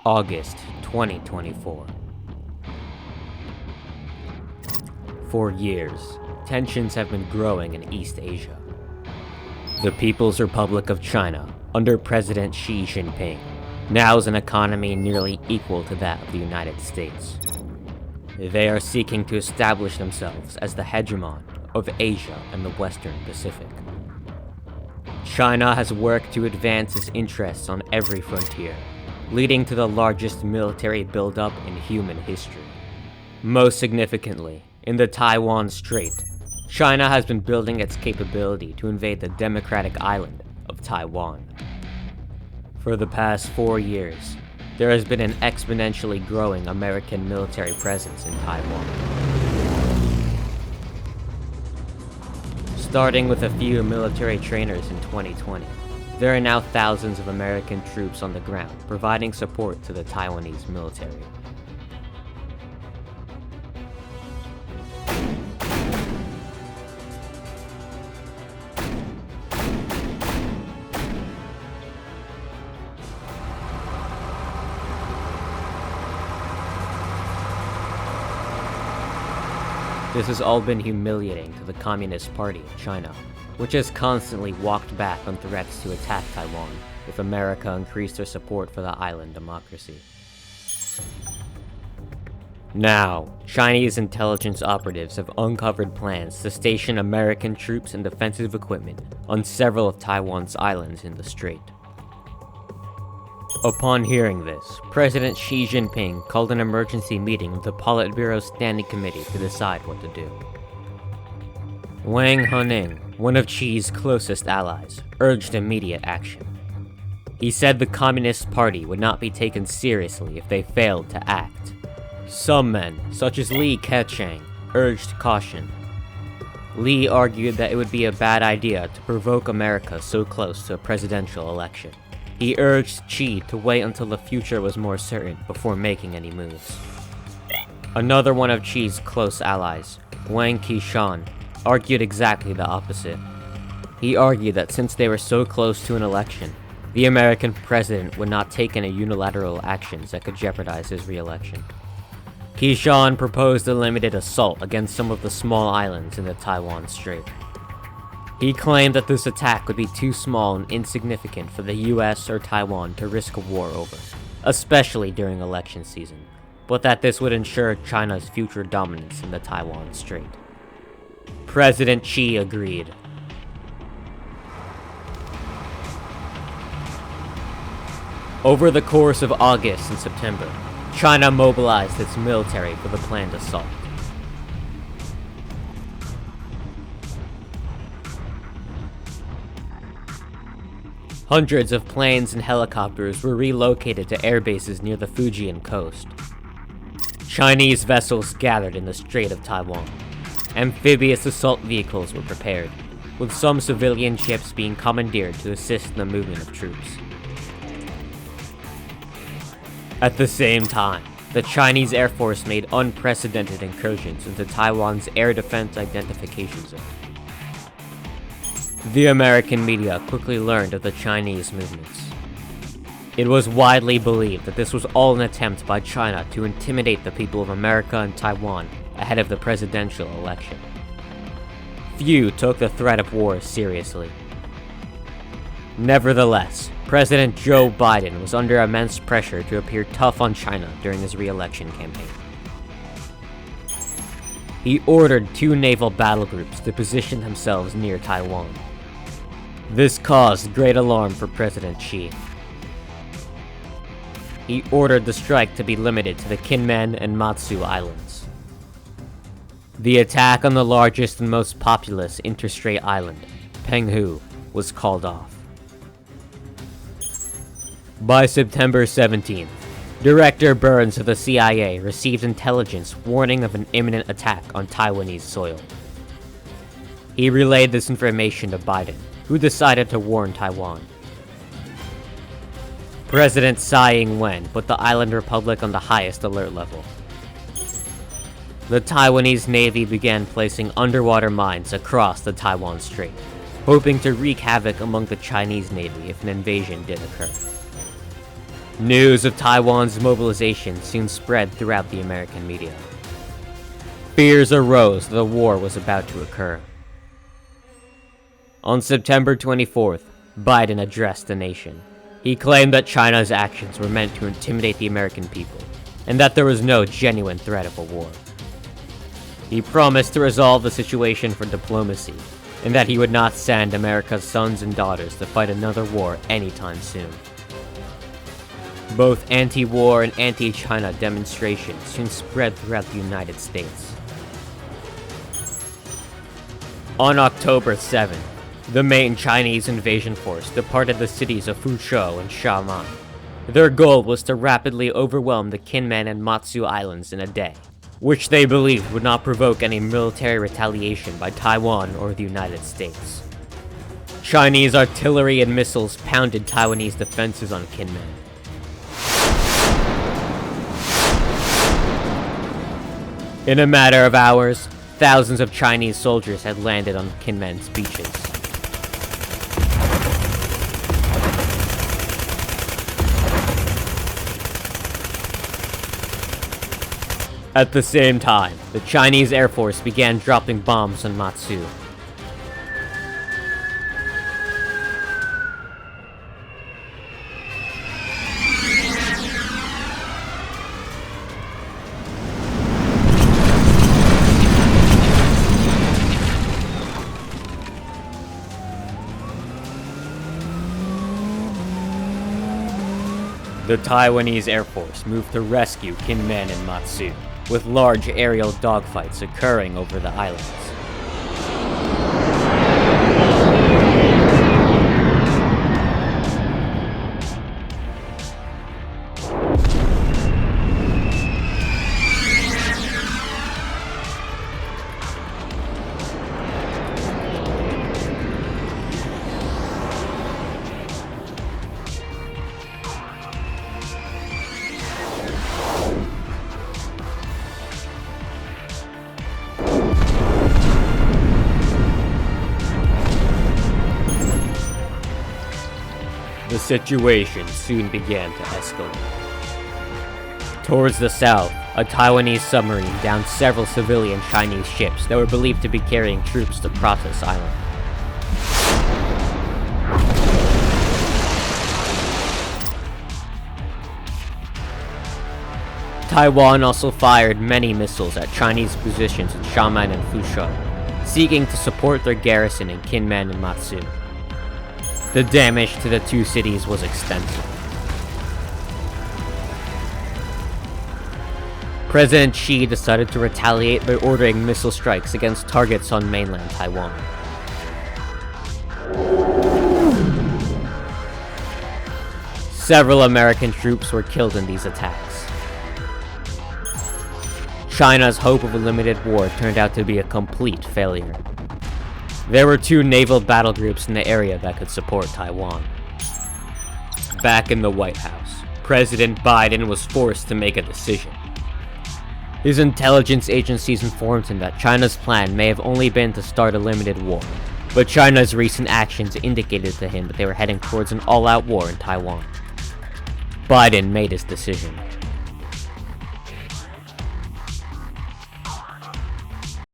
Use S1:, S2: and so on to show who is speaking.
S1: August 2024. For years, tensions have been growing in East Asia. The People's Republic of China, under President Xi Jinping, now has an economy nearly equal to that of the United States. They are seeking to establish themselves as the hegemon of Asia and the Western Pacific. China has worked to advance its interests on every frontier, leading to the largest military buildup in human history. Most significantly, in the Taiwan Strait, China has been building its capability to invade the democratic island of Taiwan. For the past 4 years, there has been an exponentially growing American military presence in Taiwan. Starting with a few military trainers in 2020, there are now thousands of American troops on the ground providing support to the Taiwanese military. This has all been humiliating to the Communist Party of China, which has constantly walked back on threats to attack Taiwan if America increased their support for the island democracy. Now, Chinese intelligence operatives have uncovered plans to station American troops and defensive equipment on several of Taiwan's islands in the strait. Upon hearing this, President Xi Jinping called an emergency meeting with the Politburo Standing Committee to decide what to do. Wang Huning, one of Xi's closest allies, urged immediate action. He said the Communist Party would not be taken seriously if they failed to act. Some men, such as Li Keqiang, urged caution. Li argued that it would be a bad idea to provoke America so close to a presidential election. He urged Xi to wait until the future was more certain before making any moves. Another one of Xi's close allies, Wang Qishan, argued exactly the opposite. He argued that since they were so close to an election, the American president would not take any unilateral actions that could jeopardize his re-election. Qishan proposed a limited assault against some of the small islands in the Taiwan Strait. He claimed that this attack would be too small and insignificant for the US or Taiwan to risk a war over, especially during election season, but that this would ensure China's future dominance in the Taiwan Strait. President Xi agreed. Over the course of August and September, China mobilized its military for the planned assault. Hundreds of planes and helicopters were relocated to air bases near the Fujian coast. Chinese vessels gathered in the Strait of Taiwan. Amphibious assault vehicles were prepared, with some civilian ships being commandeered to assist in the movement of troops. At the same time, the Chinese Air Force made unprecedented incursions into Taiwan's air defense identification zone. The American media quickly learned of the Chinese movements. It was widely believed that this was all an attempt by China to intimidate the people of America and Taiwan ahead of the presidential election. Few took the threat of war seriously. Nevertheless, President Joe Biden was under immense pressure to appear tough on China during his re-election campaign. He ordered 2 naval battle groups to position themselves near Taiwan. This caused great alarm for President Xi. He ordered the strike to be limited to the Kinmen and Matsu Islands. The attack on the largest and most populous interstrait island, Penghu, was called off. By September 17th, Director Burns of the CIA received intelligence warning of an imminent attack on Taiwanese soil. He relayed this information to Biden, who decided to warn Taiwan. President Tsai Ing-wen put the island republic on the highest alert level. The Taiwanese Navy began placing underwater mines across the Taiwan Strait, hoping to wreak havoc among the Chinese Navy if an invasion did occur. News of Taiwan's mobilization soon spread throughout the American media. Fears arose that a war was about to occur. On September 24th, Biden addressed the nation. He claimed that China's actions were meant to intimidate the American people, and that there was no genuine threat of a war. He promised to resolve the situation for diplomacy, and that he would not send America's sons and daughters to fight another war anytime soon. Both anti-war and anti-China demonstrations soon spread throughout the United States. On October 7th, the main Chinese invasion force departed the cities of Fuzhou and Xiamen. Their goal was to rapidly overwhelm the Kinmen and Matsu Islands in a day, which they believed would not provoke any military retaliation by Taiwan or the United States. Chinese artillery and missiles pounded Taiwanese defenses on Kinmen. In a matter of hours, thousands of Chinese soldiers had landed on Kinmen's beaches. At the same time, the Chinese Air Force began dropping bombs on Matsu. The Taiwanese Air Force moved to rescue Kinmen and Matsu, with large aerial dogfights occurring over the islands. The situation soon began to escalate. Towards the south, a Taiwanese submarine downed several civilian Chinese ships that were believed to be carrying troops to Process Island. Taiwan also fired many missiles at Chinese positions in Xiamen and Fuzhou, seeking to support their garrison in Kinmen and Matsu. The damage to the two cities was extensive. President Xi decided to retaliate by ordering missile strikes against targets on mainland Taiwan. Several American troops were killed in these attacks. China's hope of a limited war turned out to be a complete failure. There were two naval battle groups in the area that could support Taiwan. Back in the White House, President Biden was forced to make a decision. His intelligence agencies informed him that China's plan may have only been to start a limited war, but China's recent actions indicated to him that they were heading towards an all-out war in Taiwan. Biden made his decision.